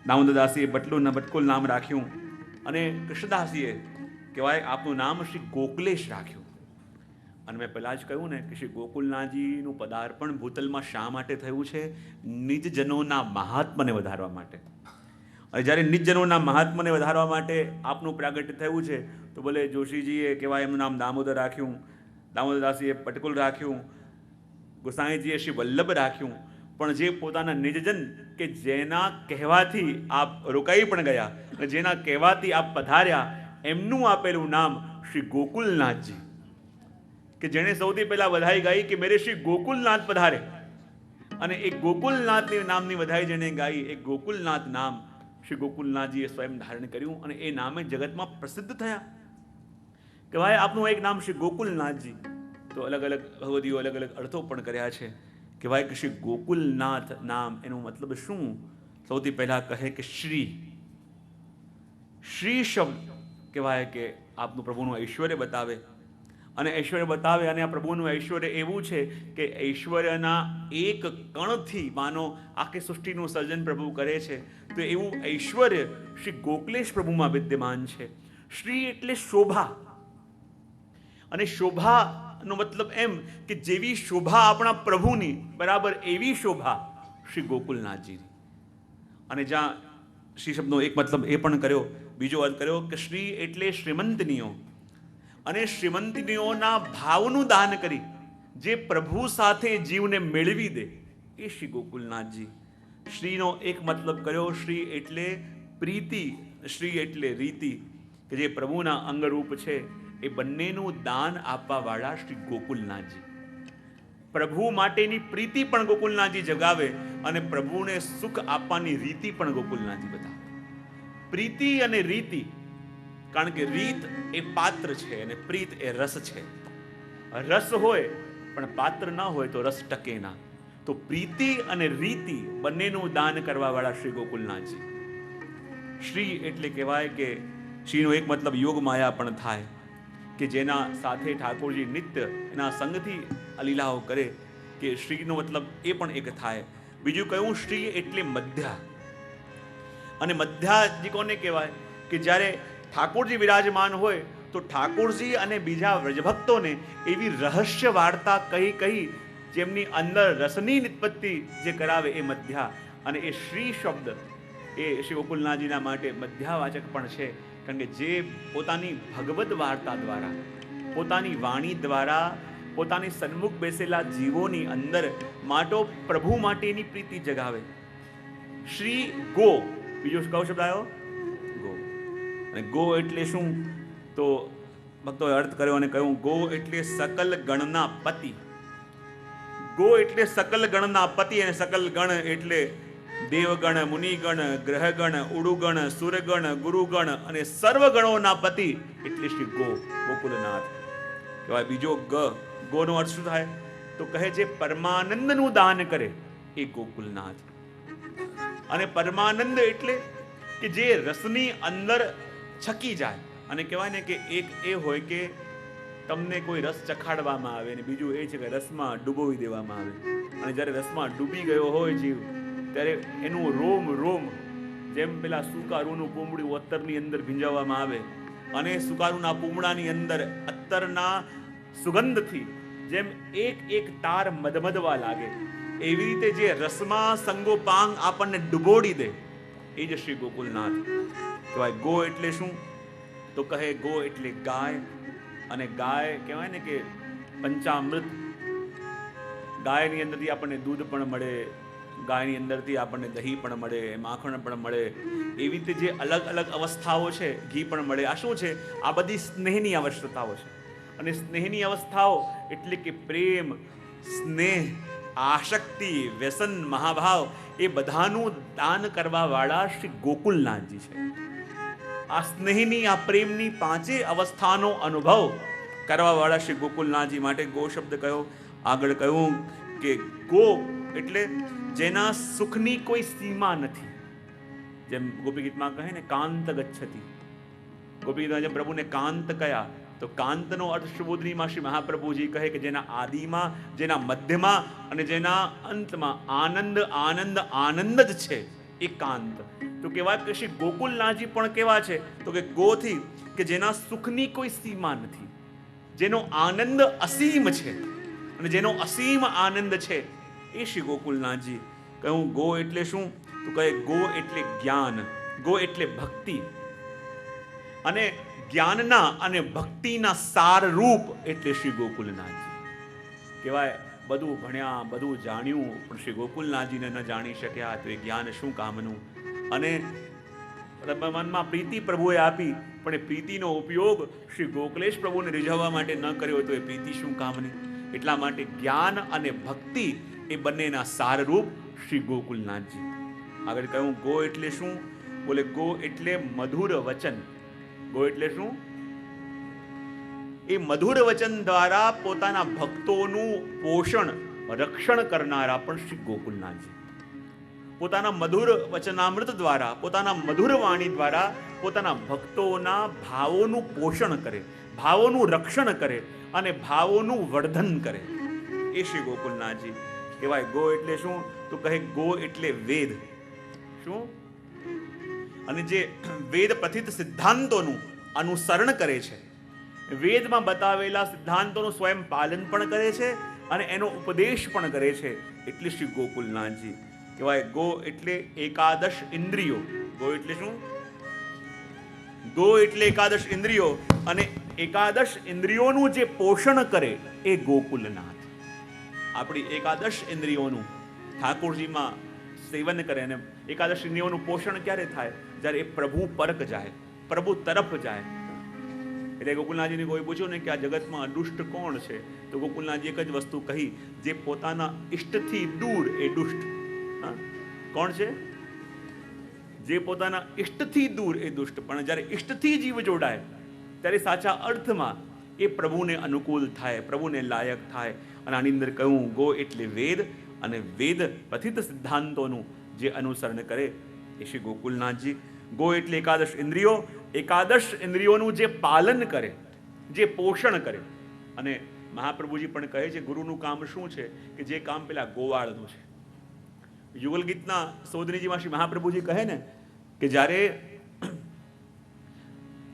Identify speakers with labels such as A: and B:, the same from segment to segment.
A: દામોદરદાસીએ બટકુલ નામ રાખ્યું અને કૃષ્ણદાસીએ કહેવાય આપનું નામ શ્રી ગોકુલેશ રાખ્યું. અને મેં પહેલાં જ કહ્યું ને કે શ્રી ગોકુલનાથજીનું પદાર્પણ ભૂતલમાં શા માટે થયું છે? નિજજનોના મહાત્મને વધારવા માટે. અને જ્યારે નિજજનોના મહાત્મને વધારવા માટે આપનું પ્રાગટ્ય થયું છે તો બોલે જોશીજીએ કહેવાય એમનું નામ દામોદર રાખ્યું, દામોદરદાસીએ બટકુલ રાખ્યું, ગોસાઈજીએ શ્રી વલ્લભ રાખ્યું. પણ જે પોતાના નિજજન કે જેના કહેવાથી આપ રોકાઈ પણ ગયા અને જેના કહેવાથી આપ પધાર્યા એમનું આપેલું નામ શ્રી ગોકુલનાથજી, કે જેણે સૌથી પહેલા વધાઈ ગાઈ કે મેરે શ્રી ગોકુલનાથ પધારે. અને એ ગોકુલનાથની નામની વધાઈ જેણે ગાઈ, એ ગોકુલનાથ નામ શ્રી ગોકુલનાથજીએ સ્વયં ધારણ કર્યું અને એ નામે જગતમાં પ્રસિદ્ધ થયા. કહેવાય આપનું એક નામ શ્રી ગોકુલનાથજી. તો અલગ અલગ ભગવદીઓ અલગ અલગ અર્થો પણ કર્યા છે. કહેવાય કે શ્રી ગોકુલનાથ નામ એનો મતલબ શું? સૌથી પહેલા કહે કે શ્રી શબ્દ કહેવાય કે આપનું પ્રભુનું ઐશ્વર્ય બતાવે. અને ઐશ્વર્ય બતાવે અને આ પ્રભુનું ઐશ્વર્ય એવું છે કે ઐશ્વર્યના એક કણથી માનો આખી સૃષ્ટિનું સર્જન પ્રભુ કરે છે. તો એવું ઐશ્વર્ય શ્રી ગોકુલેશ પ્રભુમાં વિદ્યમાન છે. શ્રી એટલે શોભા, અને શોભાનો મતલબ એમ કે જેવી શોભા આપણા પ્રભુની બરાબર એવી શોભા શ્રી ગોકુલનાથજીની. અને જ્યાં શ્રી શબ્દનો એક મતલબ એ પણ કર્યો, બીજો અર્થ કર્યો કે શ્રી એટલે શ્રીમંતનીઓ, અને શ્રીમંતનીઓના ભાવનું દાન કરી જે પ્રભુ સાથે જીવને મેળવી દે એ શ્રી ગોકુલનાથજી. શ્રીનો એક મતલબ કર્યો, શ્રી એટલે પ્રીતિ, શ્રી એટલે રીતિ, કે જે પ્રભુના અંગરૂપ છે એ બંનેનું દાન આપવાવાળા શ્રી ગોકુલનાથજી. પ્રભુ માટેની પ્રીતિ પણ ગોકુલનાથજી જગાવે અને પ્રભુને સુખ આપવાની રીતિ પણ ગોકુલનાથજી બતાવે. પ્રીતિ અને રીતિ, કારણ કે રીત એ પાત્ર છે અને પ્રીત એ રસ છે. રસ હોય પણ પાત્ર ના હોય તો રસ ટકે ના. તો પ્રીતિ અને રીતિ બંનેનું દાન કરવા વાળા શ્રી ગોકુલનાથજી. શ્રી એટલે કહેવાય કે શ્રીનો એક મતલબ યોગ માયા પણ થાય, કે જેના સાથે ઠાકોરજી નિત્ય એના સંગથી લીલાઓ કરે, કે શ્રીનો મતલબ એ પણ એક થાય. બીજું કહ્યું શ્રી એટલે મધ્યા. અને મધ્યાજી કોને કહેવાય? કે જ્યારે ઠાકોરજી વિરાજમાન હોય તો ઠાકોરજી અને બીજા વ્રજભક્તોને એવી રહસ્ય વાર્તા કહી જેમની અંદર રસની નિત્પત્તિ જે કરાવે એ મધ્યા. અને એ શ્રી શબ્દ એ શ્રી ગોકુલનાથજીના માટે મધ્યાવાચક પણ છે. કારણ કે જે પોતાની ભગવદ વાર્તા દ્વારા, પોતાની વાણી દ્વારા, પોતાની સન્મુખ બેસેલા જીવોની અંદર માટો પ્રભુ માટેની પ્રીતિ જગાવે. શ્રી ગો, બીજો કયો શબ્દ આવ્યો? ગો. અને ગો એટલે શું? તો ભક્તોએ અર્થ કર્યો અને કહ્યું ગો એટલે સકલ ગણના પતિ. ગો એટલે સકલ ગણના પતિ, અને સકલ ગણ એટલે દેવગણ, મુનિગણ, ગ્રહગણ, ઉડુગણ, સુરગણ, ગુરુગણ અને સર્વગણોના પતિ એટલે શ્રી ગોકુલનાથ કહેવાય. બીજો ગોનો અર્થ શું થાય? તો કહે છે પરમાનંદનું દાન કરે એ ગોકુલનાથ. અને પરમાનંદ એટલે કે જે રસની અંદર છકી જાય. અને કહેવાય ને કે એક એ હોય કે તમને કોઈ રસ ચખાડવામાં આવે, અને બીજું એ છે કે રસમાં ડૂબોવી દેવામાં આવે. અને જ્યારે રસમાં ડૂબી ગયો હોય જીવ ત્યારે એનું રોમ રોમ જેમ પેલા સુકારૂનું પૂમડું અત્તરની અંદર ભીંજાવવામાં આવે અને સુકારૂના પૂમડાની અંદર અત્તરના સુગંધથી જેમ એક એક તાર મધમધવા લાગે, એવી રીતે જે રસમાં સંગોપાંગ આપણને ડૂબોડી દે એ જ શ્રી ગોકુલનાથ કહેવાય. ગો એટલે શું? તો કહે ગો એટલે ગાય. અને ગાય કહેવાય ને કે પંચામૃત. ગાયની અંદરથી આપણને દૂધ પણ મળે, ગાયની અંદરથી આપણને દહીં પણ મળે, માખણ પણ મળે. એવી રીતે જે અલગ અલગ અવસ્થાઓ છે, ઘી પણ મળે. આ શું છે? આ બધી સ્નેહની અવસ્થાઓ છે. અને સ્નેહની અવસ્થાઓ એટલે કે પ્રેમ, સ્નેહ, આશક્તિ, વ્યસન, મહાભાવ એ બધાનું દાન કરવા વાળા શ્રી ગોકુલનાથજી છે. આ સ્નેહની, આ પ્રેમની પાંચે અવસ્થાનો અનુભવ કરવા વાળા શ્રી ગોકુલનાથજી માટે ગો શબ્દ કયો. આગળ કહ્યું કે ગો એટલે જેના સુખની કોઈ સીમા નથી. જેમ ગોપી ગીતમાં કહે ને કાંત ગચ્છતિ. ગોપી ગીતમાં જેમ પ્રભુને કાંત કયા, તો કાંતનો અર્થ શુભોદરીમાં શ્રી મહાપ્રભુજી કહે કે જેના આદિમાં, જેના મધ્યમાં અને જેના અંતમાં આનંદ આનંદ આનંદ જ છે એ કાંત. તો કહેવાય કે શ્રી ગોકુલનાથજી પણ કેવા છે તો કે ગોથી કે જેના સુખની કોઈ સીમા નથી, જેનો આનંદ અસીમ છે અને જેનો અસીમ આનંદ છે એ શ્રી ગોકુલનાથજી. કહું ગો એટલે શું તો કહે ગો એટલે જ્ઞાન, ગો એટલે ભક્તિ, અને જ્ઞાનના અને ભક્તિના સાર રૂપ એટલે શ્રી ગોકુલનાથજી. કહેવાય બધું ભણ્યા બધું જાણ્યું પણ શ્રી ગોકુલનાથજીને ન જાણી શક્યા તો એ જ્ઞાન શું કામનું. અને મનમાં પ્રીતિ પ્રભુએ આપી પણ એ પ્રીતિનો ઉપયોગ શ્રી ગોકલેશ પ્રભુને રીઝવવા માટે ન કર્યો તો એ પ્રીતિ શું કામની. એટલા માટે જ્ઞાન અને ભક્તિ એ બંનેના સારરૂપ શ્રી ગોકુલનાથજી. આગળ કહ્યું ગો એટલે શું બોલે ગો એટલે મધુર વચન. ગો એટલે શું? એ મધુર વચન દ્વારા પોતાના ભક્તોનું પોષણ રક્ષણ કરનારા પણ શ્રી ગોકુલનાથજી. પોતાના મધુર વચનામૃત દ્વારા, પોતાના મધુર વાણી દ્વારા પોતાના ભક્તોના ભાવોનું પોષણ કરે, ભાવોનું રક્ષણ કરે અને ભાવોનું વર્ધન કરે એ શ્રી ગોકુલનાથજી. કહેવાય ગો એટલે શું તો કહે ગો એટલે વેદ. શું? અને જે વેદ પ્રથિત સિદ્ધાંતોનું અનુસરણ કરે છે, વેદમાં બતાવેલા સિદ્ધાંતોનું સ્વયં પાલન પણ કરે છે અને એનો ઉપદેશ પણ કરે છે એટલે શ્રી ગોકુલનાથજી. કહેવાય ગો એટલે એકાદશ ઇન્દ્રિયો. ગો એટલે શું? ગો એટલે એકાદશ ઇન્દ્રિયો અને એકાદશ ઇન્દ્રિયોનું જે પોષણ કરે એ ગોકુલનાથ. આપણી એકાદશ ઇન્દ્રિયોનું ઠાકોરજીમાં સેવન કરે. અને એકાદશ ઇન્દ્રિયોનું પોષણ ક્યારે થાય? જ્યારે એ પ્રભુ પરક જાય, પ્રભુ તરફ જાય. એટલે ગોકુલનાથજીને કોઈ પૂછ્યું ને કે આ જગતમાં અદુષ્ટ કોણ છે તો ગોકુલનાથજી એક જ વસ્તુ કહી, જે પોતાના ઈષ્ટથી દૂર એ દુષ્ટ. કોણ છે? જે પોતાના ઈષ્ટથી દૂર એ દુષ્ટ. પણ જ્યારે ઈષ્ટથી જીવ જોડાય ત્યારે સાચા અર્થમાં એ પ્રભુને અનુકૂળ થાય, પ્રભુને લાયક થાય. અને આની અંદર કહ્યું ગો એટલે વેદ અને વેદ પ્રથિત સિદ્ધાંતોનું જે અનુસરણ કરે એ શ્રી ગોકુલનાથજી. ગો એટલે એકાદશ ઇન્દ્રિયો, એકાદશ ઇન્દ્રિયોનું જે પાલન કરે, જે પોષણ કરે. અને મહાપ્રભુજી પણ કહે છે ગુરુનું કામ શું છે કે જે કામ પેલા ગોવાળનું છે. યુગલ ગીતના સોદનીજીમાં શ્રી મહાપ્રભુજી કહે ને કે જ્યારે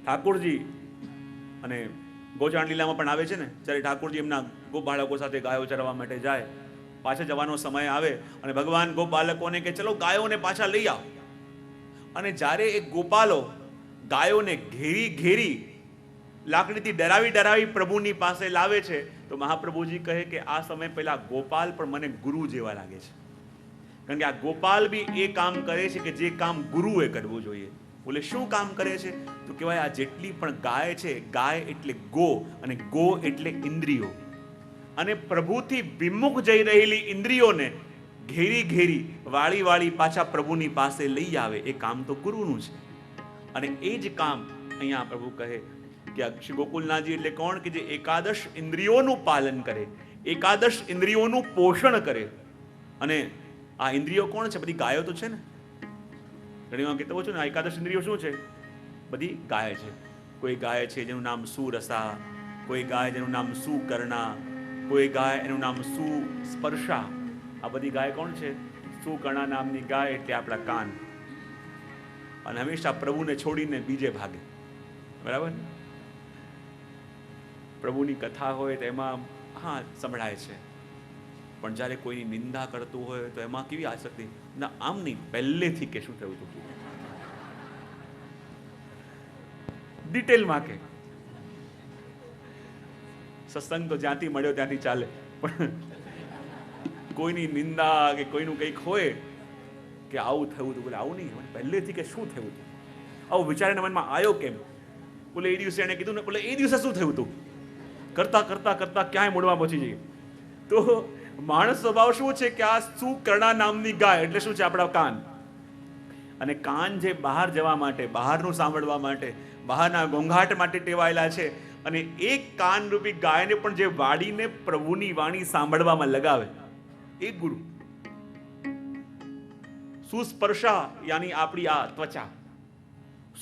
A: ઠાકોરજી અને ગોચાણ લીલામાં પણ આવે છે ને, જ્યારે ઠાકોરજી એમના ગોબાળકો સાથે ગાયો ચરવા માટે જાય, પાછા જવાનો સમય આવે અને ભગવાન ગોપાલકોને કે ચલો ગાયોને પાછા લઈ આવો. અને જ્યારે એ ગોપાલો ગાયોને ઘેરી ઘેરી લાકડીથી ડરાવી ડરાવી પ્રભુની પાસે લાવે છે તો મહાપ્રભુજી કહે કે આ સમય પહેલા ગોપાલ પણ મને ગુરુ જેવા લાગે છે. કારણ કે આ ગોપાલ બી એ કામ કરે છે કે જે કામ ગુરુએ કરવું જોઈએ. બોલે શું કામ કરે છે તો કહેવાય આ જેટલી પણ ગાય છે, ગાય એટલે ગો અને ગો એટલે ઇન્દ્રિયો. અને પ્રભુથી વિમુખ જઈ રહેલી ઇન્દ્રિયોને ઘેરી ઘેરી વાળી વાળી પાછા પ્રભુની પાસે લઈ આવે એ કામ તો ગુરુનું છે. અને એ જ કામ અહીંયા પ્રભુ કહે કે શ્રી ગોકુલનાથજી એટલે કોણ કે જે એકાદશ ઇન્દ્રિયોનું પાલન કરે, એકાદશ ઇન્દ્રિયોનું પોષણ કરે. અને આ ઇન્દ્રિયો કોણ છે? બધી ગાયો તો છે ને. ઘણી વાર કહેતો છું ને એકાદશ ઇન્દ્રિયો શું છે? બધી ગાય છે. કોઈ ગાય છે જેનું નામ સુરસા, કોઈ ગાય જેનું નામ સુકર્ણા, કોઈ ગાય એનું નામ સુસ્પર્શા. આ બધી ગાય કોણ છે? સુકર્ણા નામની ગાય એટલે આપણા કાન. અને હંમેશા પ્રભુને છોડીને બીજે ભાગે. બરાબર? પ્રભુની કથા હોય તો એમાં હા સંભળાય છે, પણ જ્યારે કોઈની નિંદા કરતું હોય તો એમાં કેવી આસક્તિ ના, આમ નહીં, પહેલેથી કે શું થયું હતું ડિટેલમાં કે. સત્સંગ તો જ્યાંથી મળ્યો ત્યાંથી ચાલે, પણ કોઈની નિંદા કે કોઈનું કંઈક હોય કે આવું થયું હતું, બોલે આવું નહીં, પહેલેથી કે શું થયું હતું, આવું વિચારીને મનમાં આવ્યો કેમ? બોલે એ દિવસે એને કીધું ને, બોલે એ દિવસે શું થયું હતું? કરતા કરતા કરતા ક્યાંય મૂળમાં પહોંચી જઈએ. તો માણસ સ્વભાવ શું છે કે આ સુકર્ણા નામની ગાય એટલે શું છે? આપણા કાન. અને કાન જે બહાર જવા માટે, બહારનું સાંભળવા માટે, બહારના ઘોંઘાટ માટે ટેવાયેલા છે. અને એક કાનરૂપી ગાયને પણ જે વાડીને પ્રભુની વાણી સાંભળવામાં લગાવે એ ગુરુ. સુસ્પર્શા યાની આપણી આ ત્વચા,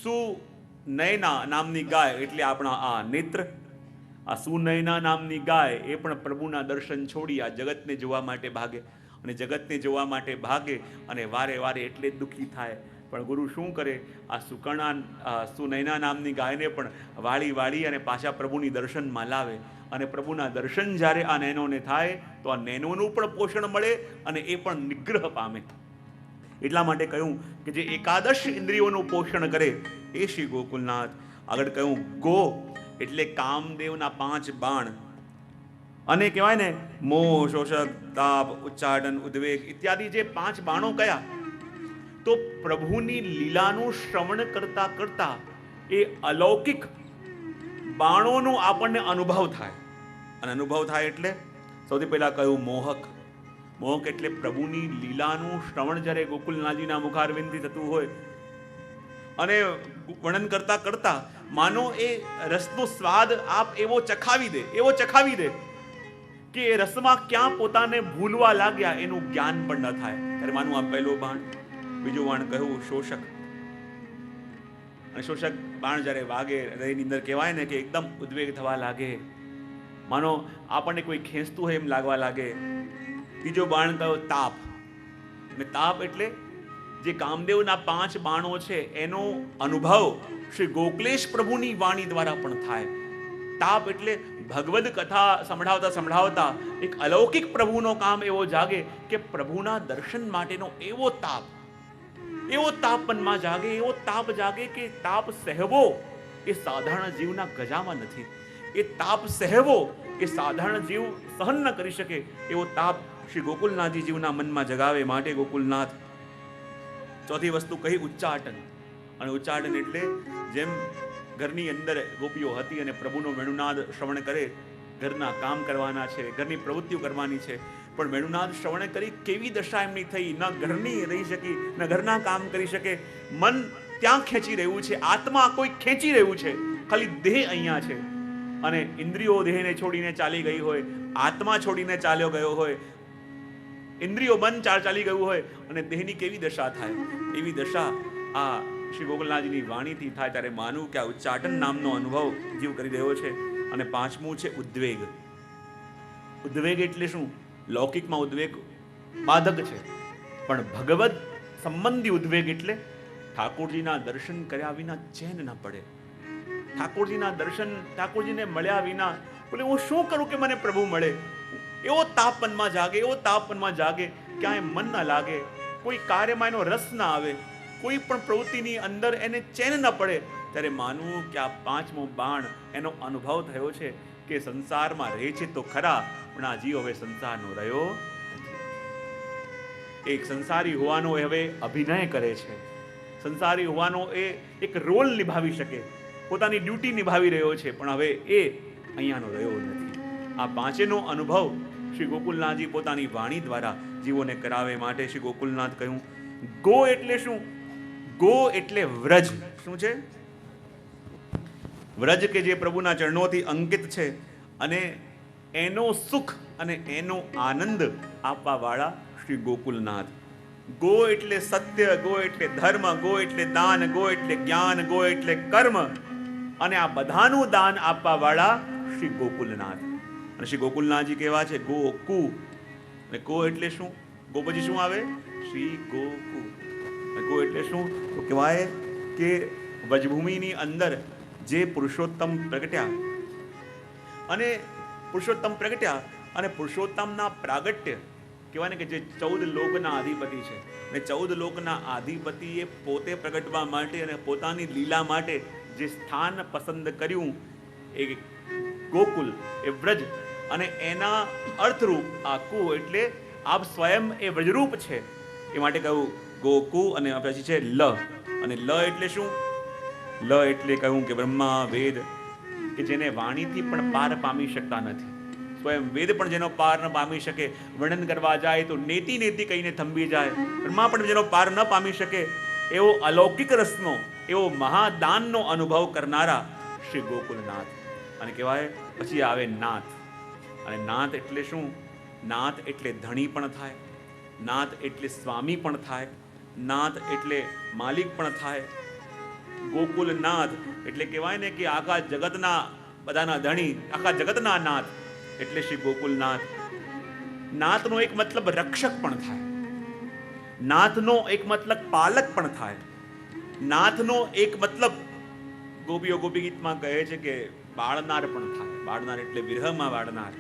A: સુનયના નામની ગાય એટલે આપણા આ નેત્ર. આ સુનયના નામની ગાય એ પણ પ્રભુના દર્શન છોડી આ જગતને જોવા માટે ભાગે. અને જગતને જોવા માટે ભાગે અને વારે વારે એટલે જ દુઃખી થાય પણ ગુરુ શું કરે, આ સુનૈના નામની ગાયને પણ વાળી વાળી અને પાછા પ્રભુની દર્શનમાં લાવે. અને પ્રભુના દર્શન જ્યારે આ નૈનોને થાય તો આ નૈનોનું પણ પોષણ મળે અને એ પણ નિગ્રહ પામે. એટલા માટે કહ્યું કે જે એકાદશ ઇન્દ્રિયોનું પોષણ કરે એ શ્રી ગોકુલનાથ. આગળ કહ્યું ગો એટલે કામદેવના 5 બાણ. અને કહેવાય ને મોહ, શોષક, તાપ, ઉચ્ચાટન, ઉદ્વેગ ઇત્યાદિ જે 5 બાણો કયા, તો પ્રભુની લીલાનું શ્રવણ કરતા કરતા એ અલૌકિક બાણોનો આપણને અનુભવ થાય. અને અનુભવ થાય એટલે સૌથી પહેલા કહ્યું મોહક. મોહક એટલે પ્રભુની લીલાનું શ્રવણ જ્યારે ગોકુલનાથજીના મુખારવિંદથી થતું હોય અને વર્ણન કરતા કરતા માનો એ રસનો સ્વાદ આપ એવો ચખાવી દે કે એ રસમાં ક્યાં પોતાને ભૂલવા લાગ્યા એનું જ્ઞાન પણ ન થાય. ત્યારે માનું આ પહેલું બાણ. બીજું બાણ કહ્યું શોષક. અને શોષક બાણ જ્યારે વાગે હૃદયની અંદર કહેવાય ને કે એકદમ ઉદ્વેગ થવા લાગે, માનો આપણને કોઈ ખેંચતું હોય એમ લાગવા લાગે. ત્રીજો બાણ કયો તાપ. અને તાપ એટલે જે કામદેવના 5 બાણો છે એનો અનુભવ શ્રી ગોકલેશ પ્રભુની વાણી દ્વારા પણ થાય. તાપ એટલે ભગવદ કથા સંભળાવતા એક અલૌકિક પ્રભુનો કામ એવો જાગે કે પ્રભુના દર્શન માટેનો એવો તાપ મનમાં જાગે, એવો તાપ જાગે કે તાપ સહેવો એ સાધારણ જીવના ગજામાં નથી. એ તાપ સહેવો એ સાધારણ જીવ સહન ન કરી શકે એવો તાપ શ્રી ગોકુલનાથજી જીવના મનમાં જગાવે માટે ગોકુલનાથ. ચોથી વસ્તુ કહી ઉચ્ચાટન. અને ઉચ્ચાટન એટલે જેમ ઘરની અંદર ગોપીઓ હતી અને પ્રભુનો વેણુનાદ શ્રવણ કરે, ઘરના કામ કરવાના છે, ઘરની પ્રવૃત્તિઓ કરવાની છે, પણ વેણુનાદ શ્રવણ કરી કેવી દશા એમની થઈ, ન ઘરની રહી શકી, ન ઘરના કામ કરી શકે. મન ત્યાં ખેંચી રહ્યું છે, આત્મા કોઈ ખેંચી રહ્યું છે, ખાલી દેહ અહીંયા છે. અને ઇન્દ્રિયો દેહને છોડીને ચાલી ગઈ હોય, આત્મા છોડીને ચાલ્યો ગયો હોય, ઇન્દ્રિયો મન ચાલી ગયું હોય અને દેહની કેવી દશા થાય, એવી દશા આ શ્રી ગોકુલનાથજીની વાણીથી થાય. ત્યારે માનું કે આ ઉચ્ચાટન નામનો અનુભવ જીવ કરી રહ્યો છે. અને 5મું છે ઉદ્વેગ. ઉદ્વેગ એટલે શું? લૌકિકમાં ઉદ્વેગ બાધક છે, પણ ભગવદ સંબંધી ઉદ્વેગ એટલે ઠાકોરજીના દર્શન કર્યા વિના ચેન ન પડે. ઠાકોરજીને મળ્યા વિના બોલે હું શું કરું કે મને પ્રભુ મળે. એવો તાપ મનમાં જાગે, ક્યાંય મન ન લાગે, કોઈ કાર્યમાં એનો રસ ના આવે, કોઈ પણ પ્રવૃત્તિની અંદર એને ચેન ન પડે. ત્યારે માનવું કે આ 5મો બાણ એનો અનુભવ થયો છે કે સંસારમાં રહે છે તો ખરા, પણ આ જીવ હવે સંસારનો રહ્યો નથી. એક સંસારી હોવાનો એ હવે અભિનય કરે છે, સંસારી હોવાનો એ એક રોલ નિભાવી શકે, પોતાની ડ્યુટી નિભાવી રહ્યો છે, પણ હવે એ અહીંયાનો રહ્યો નથી. આ 5નો અનુભવ શ્રી ગોકુલનાથજી પોતાની વાણી દ્વારા જીવોને કરાવે માટે શ્રી ગોકુલનાથ કહ્યું. ગો એટલે શું? ગો એટલે વ્રજ. શું છે? વ્રજ કે જે પ્રભુના ચરણોથી અંકિત છે અને એનો સુખ અને એનો આનંદ આપવા વાળા શ્રી ગોકુલનાથ. ગો એટલે સત્ય, ગો એટલે ધર્મ, ગો એટલે દાન, ગો એટલે જ્ઞાન, ગો એટલે કર્મ, અને આ બધાનું દાન આપવા વાળા શ્રી ગોકુલનાથ. અને શ્રી ગોકુલનાથજી કેવા છે? ગોકુ. અને ગો એટલે શું? ગો પછી શું આવે? શ્રી ગોકુ. ગો એટલે શું? તો કહેવાય કે વ્રજભૂમિની અંદર જે પુરુષોત્તમ પ્રગટ્યા અને પુરુષોત્તમના પ્રાગટ્ય કહેવાય ને કે જે 14 લોકના અધિપતિ છે, અને 14 લોકના અધિપતિએ પોતે પ્રગટવા માટે અને પોતાની લીલા માટે જે સ્થાન પસંદ કર્યું એ ગોકુલ, એ વ્રજ, અને એના અર્થરૂપ આ કુ એટલે આપ સ્વયં એ વ્રજરૂપ છે. એ માટે કહ્યું ગોકુ. અને પછી છે લ. અને લ એટલે શું? લ એટલે કહ્યું કે બ્રહ્મા વેદ કે જેને વાણીથી પણ પાર પામી શકતા નથી, સ્વયં વેદ પણ જેનો પાર ન પામી શકે, વર્ણન કરવા જાય તો નેતિ કહીને થંભી જાય, બ્રહ્મા પણ જેનો પાર ન પામી શકે, એવો અલૌકિક રસનો, એવો મહાદાનનો અનુભવ કરનારા શ્રી ગોકુલનાથ. અને કહેવાય પછી આવે નાથ. અને નાથ એટલે શું? નાથ એટલે ધણી પણ થાય, નાથ એટલે સ્વામી પણ થાય, નાથ એટલે માલિક પણ થાય. ગોકુલનાથ એટલે કહેવાય ને કે આખા જગતના બધાના ધણી, આખા જગતના નાથ એટલે શ્રી ગોકુલનાથ. નાથનો એક મતલબ રક્ષક પણ થાય, નાથનો એક મતલબ પાલક પણ થાય, નાથનો એક મતલબ ગોપીઓ ગોપી ગીતમાં કહે છે કે બાળનાર પણ થાય. બાળનાર એટલે વિરહમાં બાળનાર,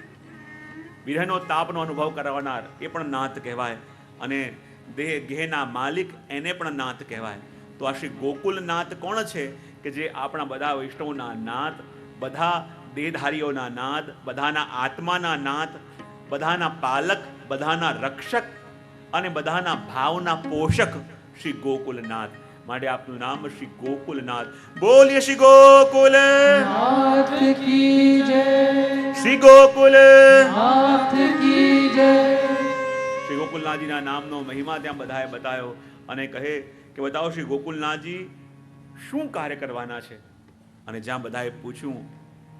A: વિરહનો તાપનો અનુભવ કરાવનાર, એ પણ નાથ કહેવાય. અને દેહ ગેહના માલિક એને પણ નાથ કહેવાય. તો આ શ્રી ગોકુલનાથ કોણ છે? કે જે આપણા બધા વૈષ્ણવના નાથ, બધા દેહધારીઓના નાથ, બધાના આત્માના નાથ, બધાના પાલક, બધાના રક્ષક અને બધાના ભાવના પોષક શ્રી ગોકુલનાથ. માટે આપનું નામ શ્રી ગોકુલનાથ. બોલીએ શ્રી ગોકુલનાથ કી જય, શ્રી ગોકુલનાથ કી જય. શ્રી ગોકુલનાથજીના નામનો મહિમા ત્યાં બધાએ બતાવ્યો અને કહે કે બતાવો શ્રી ગોકુલનાથજી શું કાર્ય કરવાના છે. અને જ્યાં બધાએ પૂછ્યું,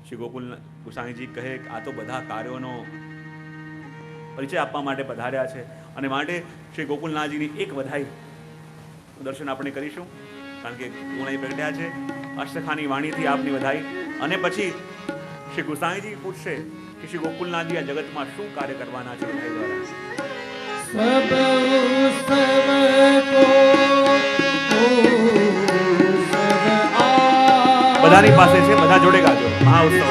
A: શ્રી ગોકુલ ગોસાઈજી કહે કે આ તો બધા કાર્યોનો પરિચય આપવા માટે પધાર્યા છે. અને માટે શ્રી ગોકુલનાથજીની એક વધાઈ દર્શન આપણે કરીશું, કારણ કે ગુણાઈ પ્રગટ્યા છે. અષ્ટખાની વાણીથી આપની વધાઈ. અને પછી શ્રી ગોસાઈજી પૂછશે કે શ્રી ગોકુલનાથજી આ જગતમાં શું કાર્ય કરવાના છે વધાઈ દ્વારા. બધાની પાસે છે, બધા જોડે ગાજો. મહાઉત્સવ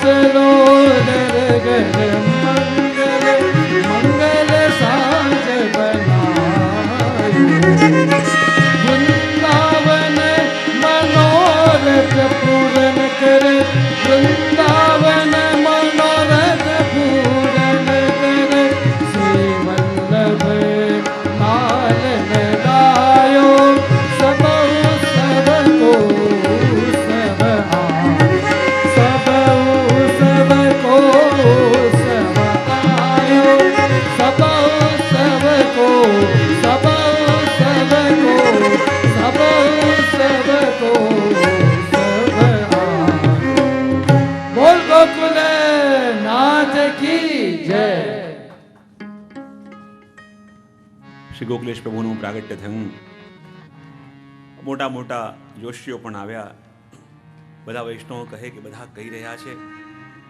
B: સરોવર ગર મંગલ મંગલ સાંજ બનાયું વૃંદાવન મનોરથ પૂરન કર વૃંદાવન મનોરથ પૂરન કર શ્રી વલ્લભ લાલન ગાયો સબ સબ કો સબ સબ સબ કો સબ આયો સબ સબ કો સબ સબ કો સબ સબ કો સબ આયો બોલ ગોકુલ નાથ કી જય.
A: શ્રી ગોકુલેશ પ્રભુનું પ્રાગટ્ય થયું. મોટા મોટા જોશીઓ પણ આવ્યા. બધા વૈષ્ણવો કહે કે બધા કહી રહ્યા છે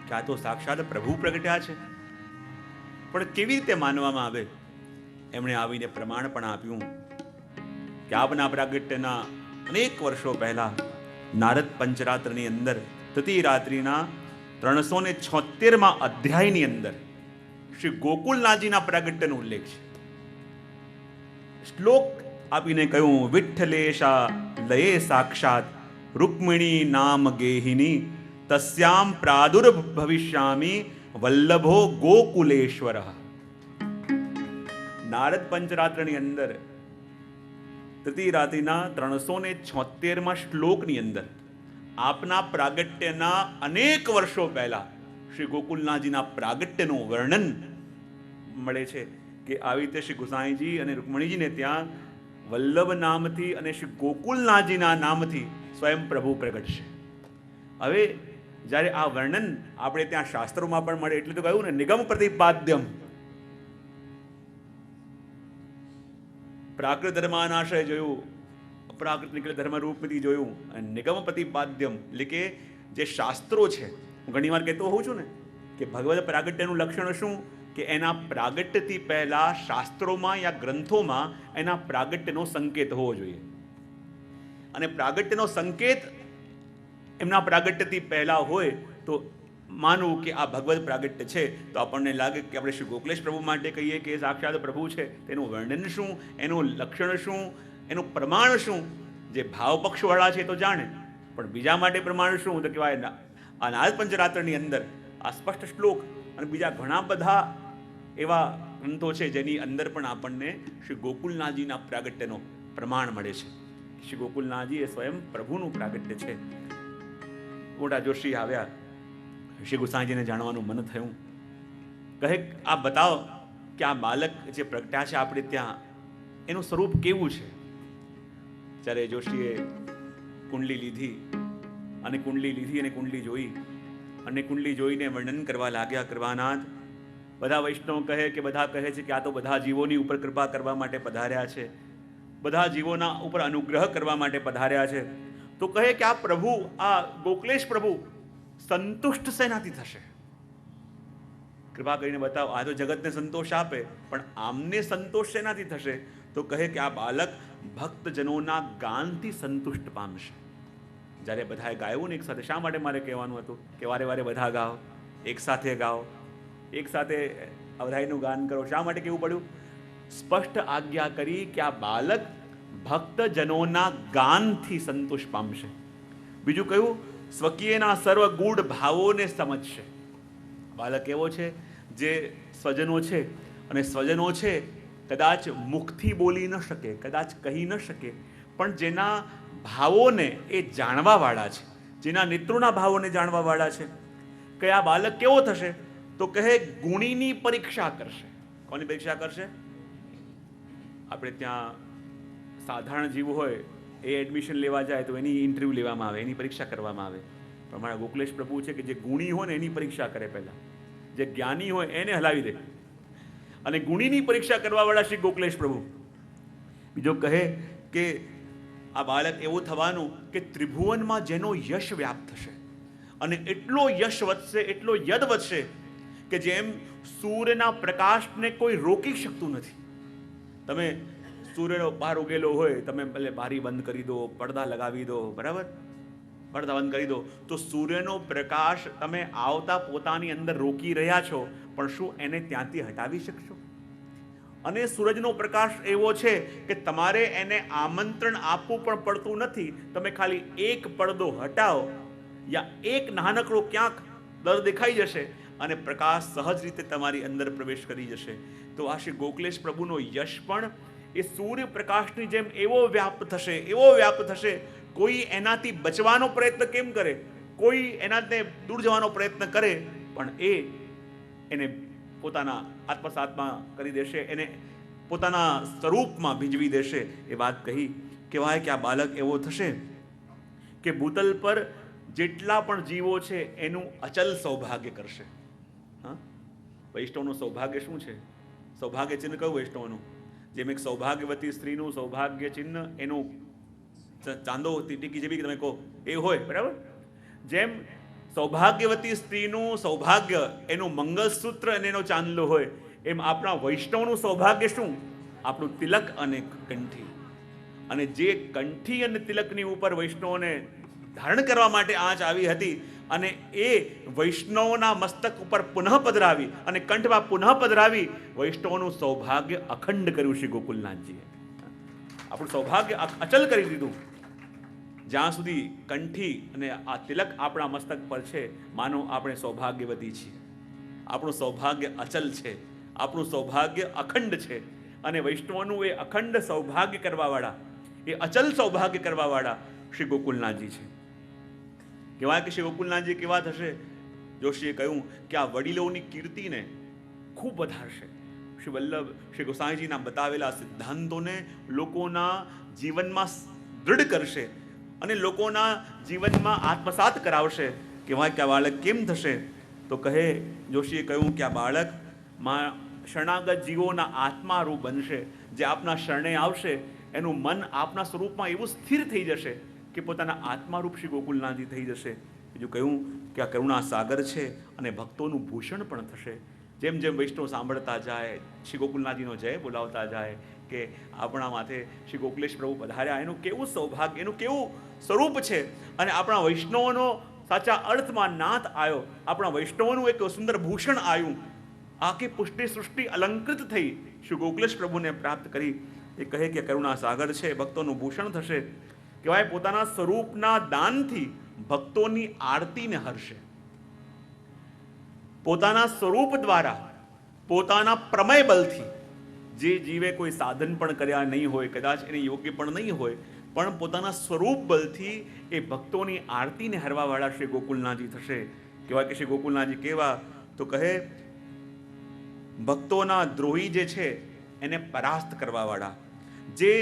A: કે આ તો સાક્ષાત પ્રભુ પ્રગટ્યા છે, પણ કેવી રીતે માનવામાં આવે? એમણે આવીને પ્રમાણ પણ આપ્યું કે આપના પ્રાગટ્યના અનેક વર્ષો પહેલા નારદ પંચરાત્રની અંદર તૃતીય રાત્રિના 376માં અધ્યાયની અંદર શ્રી ગોકુલનાથજીના પ્રાગટ્યનો ઉલ્લેખ છે. શ્લોક આપીને કહ્યું, વિઠ્ઠલેશા લયે સાક્ષાત રૂક્મિણી નામ ગેહિની તસ્યામ પ્રાદુર્ભવિષ્યામિ વલ્લભો ગોકુલેશ્વર. નારદ પંચરાત્રની અંદર તૃતીય રાત્રિના 376માં શ્લોકની અંદર આપના પ્રાગટ્યના અનેક વર્ષો પહેલા શ્રી ગોકુલનાથજીના પ્રાગટ્યનું વર્ણન મળે છે કે આવી રીતે શ્રી ગુસાઈજી અને રૂકમણીજીને ત્યાં વલ્લભ નામથી અને શ્રી ગોકુલનાથજીના નામથી સ્વયં પ્રભુ પ્રગટશે. હવે જ્યારે આ વર્ણન આપણે ત્યાં શાસ્ત્રોમાં પણ મળે એટલે તો કહ્યું ને, નિગમ પ્રતિપાદ્યમ. પ્રાકૃત ધર્માનાશય જોયું, અપ્રાકૃત નિકલ ધર્મ રૂપથી જોયું, અને નિગમ પ્રતિપાદ્યમ એટલે કે જે શાસ્ત્રો છે, હું ઘણી વાર કહેતો હોઉં છું ને કે ભગવદ પ્રાગટ્યનું લક્ષણ શું, કે એના પ્રાગટ્યથી પહેલા શાસ્ત્રોમાં યા ગ્રંથોમાં એના પ્રાગટ્યનો સંકેત હોવો જોઈએ. અને પ્રાગટ્યનો સંકેત એમના પ્રાગટ્યથી પહેલા હોય તો માનવું કે આ ભગવદ પ્રાગટ્ય છે, તો આપણને લાગે કે આપણે શ્રી ગોકુલેશ પ્રભુ માટે કહીએ કે સાક્ષાત પ્રભુ છે, તેનું વર્ણન શું, એનું લક્ષણ શું, એનું પ્રમાણ શું. જે ભાવ પક્ષવાળા છે તો જાણે, પણ બીજા માટે પ્રમાણ શું તો કહેવાય આ નારદ પંચરાત્રની અંદર આ સ્પષ્ટ શ્લોક અને બીજા ઘણા બધા એવા ગ્રંથો છે જેની અંદર પણ આપણને શ્રી ગોકુલનાથજીના પ્રાગટ્યનો પ્રમાણ મળે છે. શ્રી ગોકુલનાથજી એ સ્વયં પ્રભુનું પ્રાગટ્ય છે. મોટા જોશી આવ્યા, શ્રી ગુસાઈજીને જાણવાનું મન થયું. કહે આ બતાવો કે આ બાલક જે પ્રગટ્યા છે આપણે ત્યાં એનું સ્વરૂપ કેવું છે. જ્યારે જોશીએ કુંડલી લીધી અને કુંડલી જોઈ અને કુંડલી જોઈને વર્ણન કરવા લાગ્યા. કરવાનાથ બધા વૈષ્ણવ કહે કે બધા કહે છે કે આ તો બધા જીવોની ઉપર કૃપા કરવા માટે પધાર્યા છે, બધા જીવોના ઉપર અનુગ્રહ કરવા માટે પધાર્યા છે. તો કહે કે આ પ્રભુ, આ ગોકુલેશ પ્રભુ સંતુષ્ટ શેનાથી થશે? કૃપા કરીને બતાવો. આ તો જગતને સંતોષ આપે, પણ આમને સંતોષ શેનાથી થશે? તો કહે કે આ બાલક ભક્તજનોના ગાનથી સંતુષ્ટ પામશે. જ્યારે બધાએ ગાયું ને એક સાથે, શા માટે મારે કહેવાનું હતું કે વારે વારે બધા ગાઓ, એક સાથે ગાઓ, એક સાથે અવધાઈનું ગાન કરો? શા માટે કહેવું પડ્યું? સ્પષ્ટ આજ્ઞા કરી કે આ બાલક ભક્તજનોના ગાનથી સંતોષ પામશે. બીજું કયું? સ્વકીયના સર્વ ગૂઢ ભાવોને સમજશે. બાલક એવો છે જે સ્વજનો છે, અને સ્વજનો છે કદાચ મુખથી બોલી ન શકે, કદાચ કહી ન શકે, પણ જેના ભાવોને એ જાણવાવાળા છે, જેના નેત્રોના ભાવોને જાણવાવાળા છે. કયા બાલક કેવો થશે? તો કહે ગુણીની પરીક્ષા કરશે. કોની પરીક્ષા કરશે? આપણે ત્યાં સાધારણ જીવ હોય એ એડમિશન લેવા જાય તો એની ઇન્ટરવ્યૂ લેવામાં આવે, એની પરીક્ષા કરવામાં આવે. પણ મારા ગોકુલેશ પ્રભુ છે કે જે ગુણી હોય ને એની પરીક્ષા કરે પહેલાં, જે જ્ઞાની હોય એને હલાવી દે. અને ગુણીની પરીક્ષા કરવાવાળા શ્રી ગોકુલેશ પ્રભુ. બીજો કહે કે આ બાળક એવું થવાનું કે ત્રિભુવનમાં જેનો યશ વ્યાપ્ત થશે, અને એટલો યશ વધશે, એટલો યદ વધશે કે જેમ સૂર્યના પ્રકાશને કોઈ રોકી શકતું નથી. તમે સૂર્યનો બહાર ઉગેલો હોય, તમે ભલે બારી બંધ કરી દો, પડદા લગાવી દો, બરાબર, પડદા બંધ કરી દો. તો સૂર્યનો પ્રકાશ તમે આવતા પોતાની અંદર રોકી રહ્યા છો, પણ શું એને ત્યાંથી હટાવી શકશો? અને સૂરજનો પ્રકાશ એવો છે કે તમારે એને આમંત્રણ આપવું પણ પડતું નથી. તમે ખાલી એક પડદો હટાવો યા એક નાનકડો ક્યાંક દર દેખાઈ જશે અને પ્રકાશ સહજ રીતે તમારી અંદર પ્રવેશ કરી જશે. તો આ શ્રી ગોકુલેશ પ્રભુનો યશ પણ એ સૂર્ય પ્રકાશની જેમ એવો વ્યાપ્ત થશે, એવો વ્યાપ્ત થશે. કોઈ એનાથી બચવાનો પ્રયત્ન કેમ કરે, કોઈ એનાથી દૂર જવાનો પ્રયત્ન કરે, પણ એને પોતાના આત્મસાતમાં કરી દેશે, એને પોતાના સ્વરૂપમાં ભીંજવી દેશે. એ વાત કહી. કહેવાય કે આ બાલક એવો થશે કે ભૂતલ પર જેટલા પણ જીવો છે એનું અચલ સૌભાગ્ય કરશે. હા, વૈષ્ણવનું સૌભાગ્ય શું છે? સૌભાગ્ય ચિહ્ન કયું વૈષ્ણવનું? જેમ એક સૌભાગ્યવતી સ્ત્રીનું સૌભાગ્ય ચિહ્ન એનું ચાંદો ટીકી જેવી તમે કહો એ હોય, બરાબર? જેમ સૌભાગ્યવતી સ્ત્રીનું સૌભાગ્ય એનું મંગલસૂત્ર અને એનો ચાંદલો હોય, એમ આપણા વૈષ્ણવનું સૌભાગ્ય શું? આપણું તિલક અને કંઠી. અને જે કંઠી અને તિલકની ઉપર વૈષ્ણવને ધારણ કરવા માટે આંચ આવી હતી અને એ વૈષ્ણવના મસ્તક ઉપર પુનઃ પધરાવી અને કંઠમાં પુનઃ પધરાવી વૈષ્ણવનું સૌભાગ્ય અખંડ કર્યું શ્રી ગોકુલનાથજીએ. આપણું સૌભાગ્ય અચલ કરી દીધું. જ્યાં સુધી કંઠી અને આ તિલક આપણા મસ્તક પર છે, માનો આપણે સૌભાગ્યવતી છીએ. આપણું સૌભાગ્ય અચલ છે, આપણું સૌભાગ્ય અખંડ છે. અને વૈષ્ણવનું એ અખંડ સૌભાગ્ય કરવાવાળા, એ અચલ સૌભાગ્ય કરવાવાળા શ્રી ગોકુલનાથજી છે. કહેવાય કે શ્રી ગોકુલનાથજી કેવા થશે? જોશીએ કહ્યું કે આ વડીલોની કીર્તિને ખૂબ વધારશે. શ્રી વલ્લભ શ્રી ગોસાઈજીના બતાવેલા સિદ્ધાંતોને લોકોના જીવનમાં દૃઢ કરશે અને લોકોના જીવનમાં આત્મસાત કરાવશે. કહેવાય કે આ બાળક કેમ થશે? તો કહે જોશીએ કહ્યું કે આ બાળક શરણાગત જીવોના આત્મારૂપ બનશે. જે આપના શરણે આવશે એનું મન આપના સ્વરૂપમાં એવું સ્થિર થઈ જશે કે પોતાના આત્મારૂપ શ્રી ગોકુલનાથજી થઈ જશે. બીજું કહ્યું કે આ કરુણા સાગર છે અને ભક્તોનું ભૂષણ પણ થશે. જેમ જેમ વૈષ્ણવ સાંભળતા જાય, શ્રી ગોકુલનાથજીનો જય બોલાવતા જાય કે આપણા માથે શ્રી ગોકુલેશ પ્રભુ પધાર્યા, એનું કેવું સૌભાગ્ય, એનું કેવું સ્વરૂપ છે. અને આપણા વૈષ્ણવનો સાચા અર્થમાં નાથ આવ્યો, આપણા વૈષ્ણવનું એક સુંદર ભૂષણ આવ્યું. આખી પુષ્ટિ સૃષ્ટિ અલંકૃત થઈ શ્રી ગોકુલેશ પ્રભુને પ્રાપ્ત કરી. એ કહે કે કરુણા સાગર છે, ભક્તોનું ભૂષણ થશે. કહેવાય પોતાના સ્વરૂપના દાનથી ભક્તોની આરતીને હરશે. પોતાના સ્વરૂપ દ્વારા, પોતાના પ્રમેય બલથી, જે જીવે કોઈ સાધન પણ કર્યા નહીં હોય, કદાચ એને યોગ્ય પણ નહીં હોય, પણ પોતાના સ્વરૂપ બલથી એ ભક્તોની આરતીને હરવાવાળા શ્રી ગોકુલનાથજી થશે. કહેવાય કે શ્રી ગોકુલનાથજી કેવા? તો કહે ભક્તોના દ્રોહી જે છે એને પરાસ્ત કરવાવાળા, જે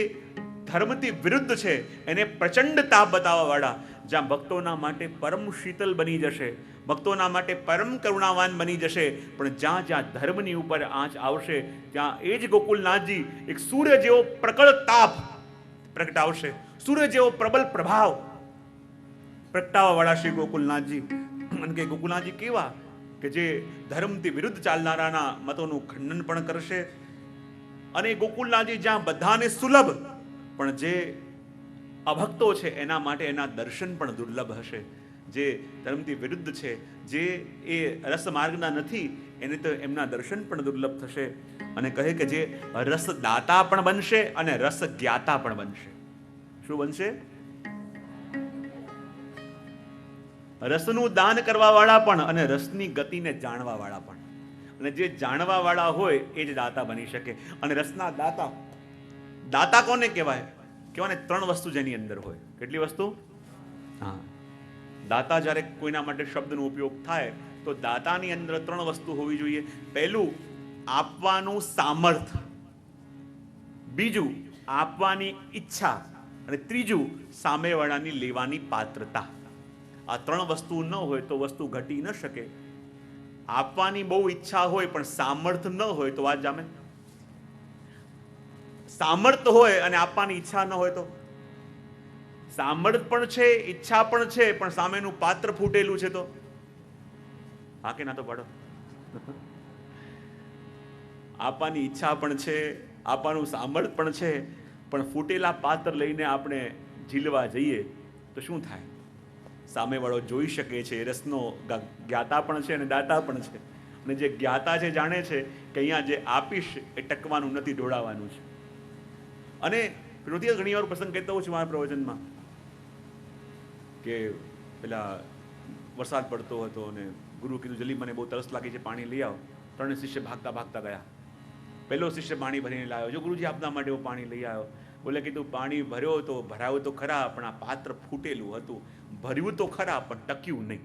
A: ધર્મથી વિરુદ્ધ છે એને પ્રચંડ તાપ બતાવવાવાળા, જ્યાં ભક્તોના માટે પરમ શીતલ બની જશે, ભક્તોના માટે પરમ કરુણાવાન બની જશે. પણ જ્યાં જ્યાં ધર્મની ઉપર આંચ આવશે ત્યાં એ જ ગોકુલનાથજી એક સૂર્ય જેવો પ્રકળ તાપ પ્રગટાવશે, સૂર્ય જેવો પ્રબલ પ્રભાવ પ્રગટાવવાવાળા શ્રી ગોકુલનાથજી. અને કે ગોકુલનાથજી કેવા? કે જે ધર્મથી વિરુદ્ધ ચાલનારાના મતોનું ખંડન પણ કરશે. અને ગોકુલનાથજી જ્યાં બધાને સુલભ, પણ જે અભક્તો છે એના માટે એના દર્શન પણ દુર્લભ હશે. જે ધર્મથી વિરુદ્ધ છે, જે એ રસ માર્ગના નથી, એને તો એમના દર્શન પણ દુર્લભ થશે. અને કહે કે જે રસદાતા પણ બનશે અને રસ જ્ઞાતા પણ બનશે. શું બનશે? રસનું દાન કરવાવાળા પણ અને રસની ગતિને જાણવાવાળા પણ. અને જે જાણવાવાળા હોય એ જ દાતા બની શકે. અને રસના દાતા, દાતા કોને કહેવાય? કહેવાય ને 3 વસ્તુ જેની અંદર હોય. કેટલી વસ્તુ? હા, દાતા જ્યારે કોઈના માટે શબ્દનો ઉપયોગ થાય તો દાતાની અંદર 3 વસ્તુ હોવી જોઈએ. પહેલું, આપવાનું સામર્થ્ય. બીજું, આપવાની ઈચ્છા. અને ત્રીજું, સામેવાળાની લેવાની પાત્રતા. આ 3 વસ્તુ ન હોય તો વસ્તુ ઘટી ન શકે. આપવાની બહુ ઈચ્છા હોય પણ સામર્થ્ય ન હોય તો વાત જામે. સામર્થ્ય હોય અને આપવાની ઈચ્છા ન હોય તો? સામર્થ્ય પણ છે, ઈચ્છા પણ છે, પણ સામેનું પાત્ર ફૂટેલું છે તો? હા કે ના તો પાડો. આપવાની ઈચ્છા પણ છે, આપવાનું સામર્થ્ય પણ છે, પણ ફૂટેલા પાત્ર લઈને આપણે ઝીલવા જઈએ તો શું થાય? સામેવાળો જોઈ શકે છે. એ રસનો જ્ઞાતા પણ છે અને દાતા પણ છે. અને જે જ્ઞાતા છે જાણે છે કે અહીંયા જે આપીશ એ ટકવાનું નથી, ઢોળાવાનું છે. અને વિરોધી ઘણી વાર પ્રસંગ કહેતો હોઉં છું મારા પ્રવચનમાં કે પેલા વરસાદ પડતો હતો અને ગુરુ કીધું જલ્દી મને બહુ તરસ લાગી છે, પાણી લઈ આવો. 3 શિષ્ય ભાગતા ભાગતા ગયા. પહેલો શિષ્ય પાણી ભરીને લાવ્યો. જો ગુરુજી આપના માટે હું પાણી લઈ આવ્યો. બોલે કીધું પાણી ભરાયું તો ખરા, પણ આ પાત્ર ફૂટેલું હતું. ભર્યું તો ખરા પણ ટક્યું નહીં.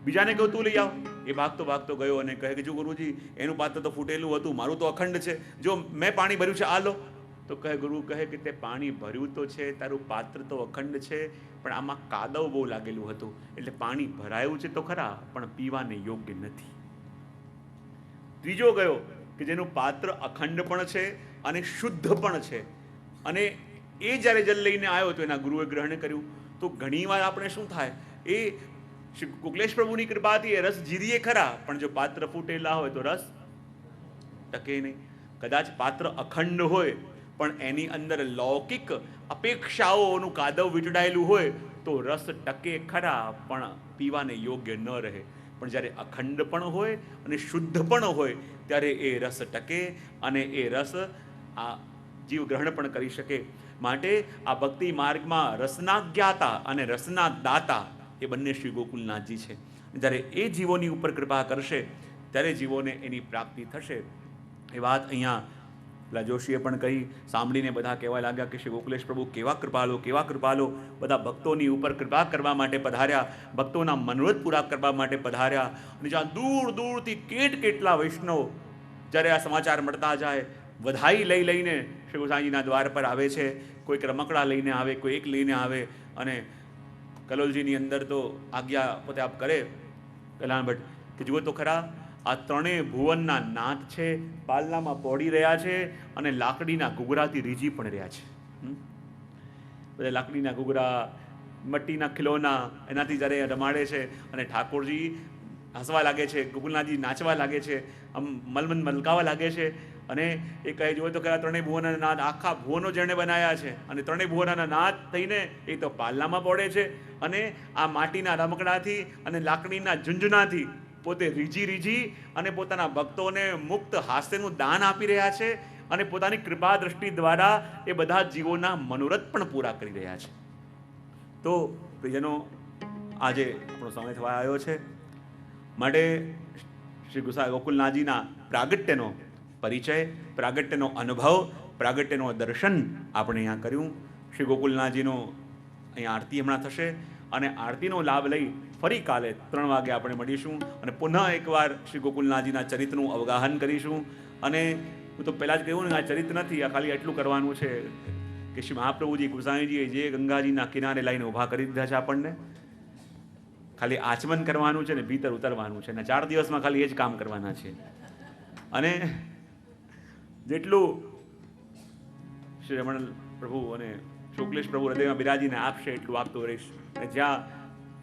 A: બીજાને કહ્યું તું લઈ આવ. એ ભાગતો ભાગતો ગયો અને કહે કે જો ગુરુજી એનું પાત્ર તો ફૂટેલું હતું, મારું તો અખંડ છે, જો મેં પાણી ભર્યું છે આ લો. તો ગુરુ કહે કે તે પાણી ભર્યું તો છે, તારું પાત્ર તો અખંડ છે, પણ આમાં કાદવ બહુ લાગેલું હતું, એટલે પાણી ભરાયું છે તો ખરા પણ પીવાને યોગ્ય નથી. ત્રીજો ગયો કે જેનું પાત્ર અખંડ પણ છે અને શુદ્ધ પણ છે, અને એ જ્યારે જલ લઈને આવ્યો તો એના ગુરુએ ગ્રહણ કર્યું. તો ઘણીવાર આપણે શું થાય, એ શ્રી ગોકુલેશ પ્રભુની કૃપાથી એ રસ જીરીએ ખરા, પણ જો પાત્ર ફૂટેલા હોય તો રસ ટકે નહીં. કદાચ પાત્ર અખંડ હોય પણ એની અંદર લૌકિક અપેક્ષાઓનું કાદવ વીંટળાયેલું હોય તો રસ ટકે ખરા પણ પીવાને યોગ્ય ન રહે. પણ જ્યારે અખંડ પણ હોય અને શુદ્ધ પણ હોય ત્યારે એ રસ ટકે અને એ રસ આ જીવ ગ્રહણ પણ કરી શકે. માટે આ ભક્તિ માર્ગમાં રસના જ્ઞાતા અને રસના દાતા એ બંને શ્રી ગોકુલનાથજી છે. જ્યારે એ જીવોની ઉપર કૃપા કરશે ત્યારે જીવોને એની પ્રાપ્તિ થશે. એ વાત અહીંયા પેલા જોશીએ પણ કહી, સાંભળીને બધા કહેવા લાગ્યા કે શ્રી ગોકુલેશ પ્રભુ કેવા કૃપાલો, બધા ભક્તોની ઉપર કૃપા કરવા માટે પધાર્યા, ભક્તોના મનોરથ પૂરા કરવા માટે પધાર્યા. અને જ્યાં દૂર દૂરથી કેટલા વૈષ્ણવ જ્યારે આ સમાચાર મળતા જાય, વધાઈ લઈને શ્રી ગોસાઈજીના દ્વાર પર આવે છે. કોઈક રમકડા લઈને આવે, કોઈ એક લઈને આવે. અને કલોલજીની અંદર તો આજ્ઞા પોતે આપ કરે કલ્યાણ ભટ્ટ કે જુઓ તો ખરા, આ 3 ભુવનના નાથ છે, પાલનામાં પોડી રહ્યા છે અને લાકડીના ઘૂઘરાથી રીઝી પણ રહ્યા છે. બધા લાકડીના ઘૂઘરા, મટ્ટીના ખિલોના, એનાથી જ્યારે રમાડે છે અને ઠાકોરજી હસવા લાગે છે, ગોકુલનાથજી નાચવા લાગે છે, આમ મલકાવા લાગે છે. અને એ કહે જુઓ તો કે આ 3 ભુવનના નાથ, આખા ભુવનો જેણે બનાવ્યા છે અને 3 ભુવનના નાથ થઈને એ તો પાલનામાં પડે છે અને આ માટીના રમકડાથી અને લાકડીના ઝુંઝુનાથી પોતે રીઝી અને પોતાના ભક્તોને મુક્ત હાસ્યનું દાન આપી રહ્યા છે અને પોતાની કૃપા દ્રષ્ટિ દ્વારા એ બધા જીવોના મનોરથ પણ પૂરા કરી રહ્યા છે. તો પ્રિયજનો, આજે આપણો સમય થવા આવ્યો છે. માટે શ્રી ગોકુલનાથજીના પ્રાગટ્યનો પરિચય, પ્રાગટ્યનો અનુભવ, પ્રાગટ્યનો દર્શન આપણે અહીંયા કર્યું. શ્રી ગોકુલનાથજીનો અહીંયા આરતી હમણાં થશે અને આરતીનો લાભ લઈ ફરી કાલે 3 વાગે આપણે મળીશું અને પુનઃ એકવાર શ્રી ગોકુલનાથજીના ચરિત્રનું અવગાહન કરીશું. અને હું તો પહેલાં જ કહ્યું ને, આ ચરિત્ર નથી, આ ખાલી એટલું કરવાનું છે કે શ્રી મહાપ્રભુજી ગોસાઈજીએ જે ગંગાજીના કિનારે લાઈને ઊભા કરી દીધા છે, આપણને ખાલી આચમન કરવાનું છે ને ભીતર ઉતરવાનું છે ને 4 દિવસમાં ખાલી એ જ કામ કરવાના છે. અને જેટલું શ્રી રમણ પ્રભુ અને શુક્લેશ પ્રભુ હૃદયમાં બિરાજીને આપશે એટલું આપતો રહીશ. અને જ્યાં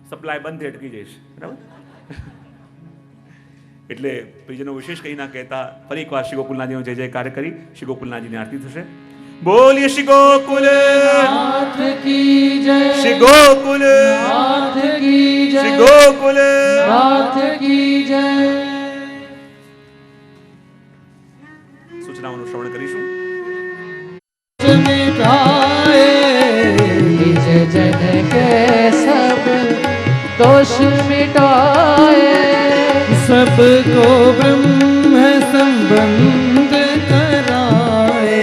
A: સપ્લાય બંધ અટકી જઈશ, બરાબર. એટલે પ્રિયજનો વિશેષ કંઈ ના કહેતા ફરી એકવાર શ્રી ગોકુલનાથજીનો જય જયકાર કરી શ્રી ગોકુલનાથજીની આરતી થશે. બોલીએ શ્રી ગોકુલનાથ
B: કી જય,
A: શ્રી ગોકુલનાથ
B: કી જય,
A: શ્રી ગોકુલનાથ
B: કી જય.
A: સૂચનાઓનું શ્રવણ કરીશું.
B: निज जन के सब दोष मिटाए, सबको ब्रह्म संबंध कराए,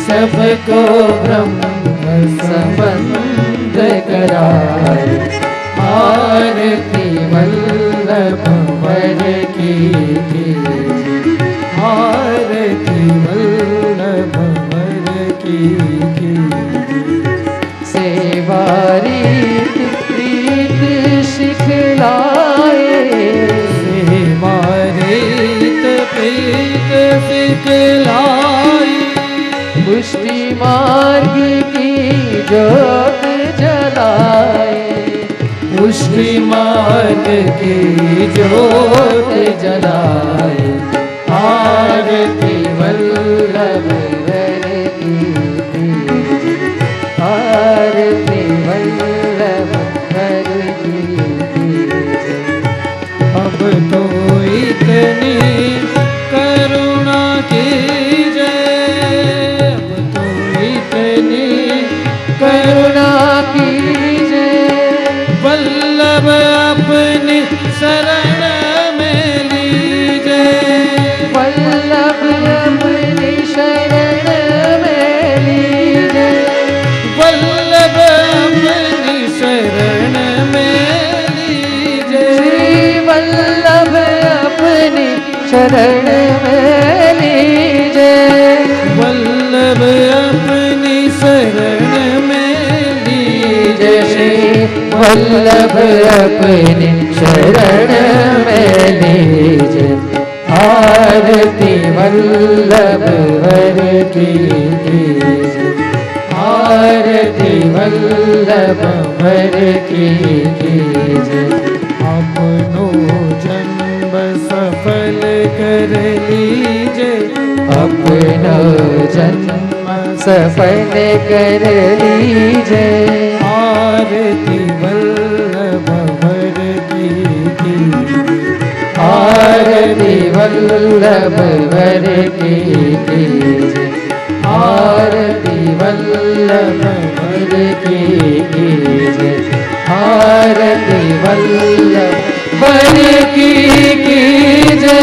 B: सबको ब्रह्म संबंध कराए. आरती वल्लभ वर की, आरती वल्लभ वर की. सेवारीत प्रीत सिखलाए, सेवारीत प्रीत सिखलाए. पुष्टि मार्ग की ज्योत जलाए, पुष्टि मार्ग की ज्योत जलाए. आरती वल्लभ वर की, आरती वल्लभ वर वल्लभ अपनी शरण में लीजे, वल्लभ अपनी शरण में लीजे, वल्लभ अपनी शरण में लीजे, श्री वल्लभ अपनी शरण में लीजे, वल्लभ अपनी शरण में लीजे, श्री वल्लभ अपनी शरण में लीजे। आरती वल्लभ वर की कीजे, आरती वल्लभ वर की कीजे। अपनो जन्म सफल कर लीजे, अपनो जन्म सफल कर लीजे। आरती वल्लभ वर की कीजे, आरती वल्लभ वर की कीजे, आरती वल्लभ वर की कीजे, आरती वल्लभ वर की कीजे।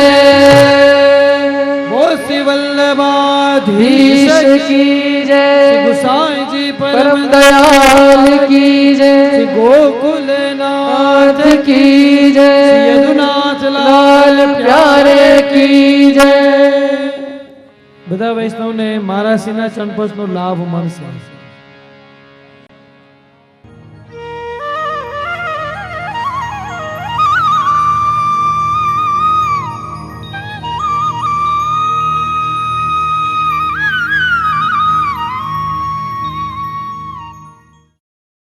B: वो श्री वल्लभाधीश की जय, गोसाई जी परम दयाल की जय, श्री गोकुलनाथ की जय, यदुनाथ लाल प्यारे की जय। બધા વૈષ્ણવને મારા શ્રીના ચણપસનો લાભ મળશે।